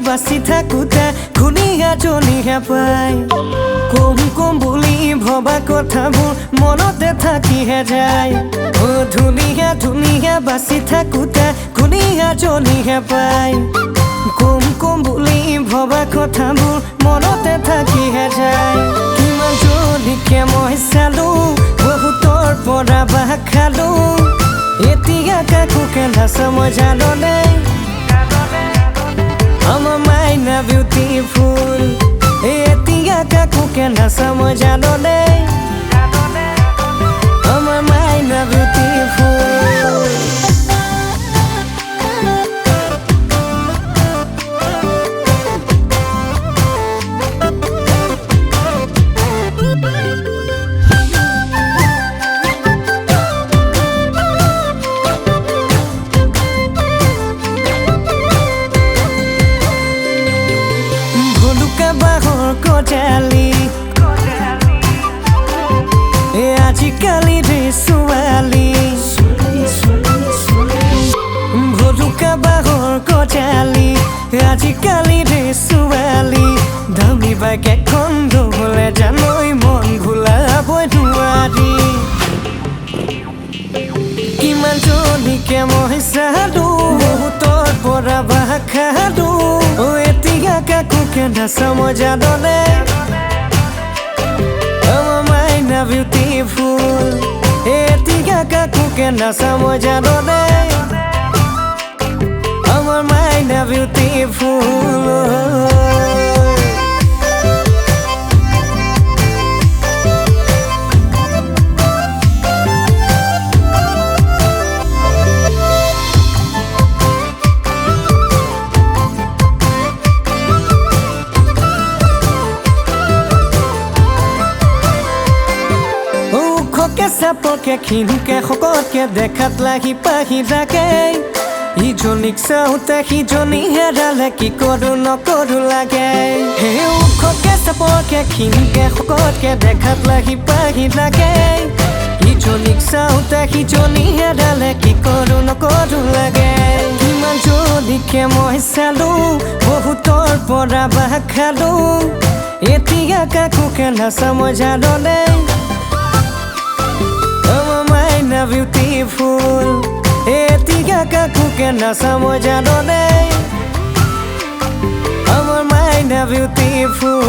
বাসি থাকোতে ধুনীয়া জনীহে পাই কম কম বুলি ভবা কথাবোৰ মনতে থাকিহে যায় ও ধুনীয়া ধুনীয়া বাসি থাকোতে ধুনীয়া জনীহে পাই কম কম বুলি ভবা কথাবোৰ মনতে থাকিহে যায় কিমান জনীকে মই চালো বহুতৰ পৰা বাহ খালো এতিয়া কাকোকে নাচামই জাননে I'm a mind a beautiful Etia kakuke nasamo janone I'm a mind a beautiful Kojali Ajikali de suali Bhoduka bahor kojali Ajikali de suali Dami bage kondo hole janoi mon bhula boi duari Kiman joni ke moi sadu tor pora bakhadu o etia kakuke nasamo janone I'm a mind a beautiful etia kakuke nasamo janone I'm a mind a beautiful Porque kinke hokotke dekhat lahi pahi rake Ijonik saute hijoni herale ki koru no koru lage He ukhoke sapoke kinke hokotke dekhat lahi pahi rake Ijonik saute hijoni herale ki koru no koru lage Kiman jonike moi salu bohutor pora bah khalu etia kakuke nasamo janone I'm a beautiful etia kakuke nasamo janone I'm a mind a beautiful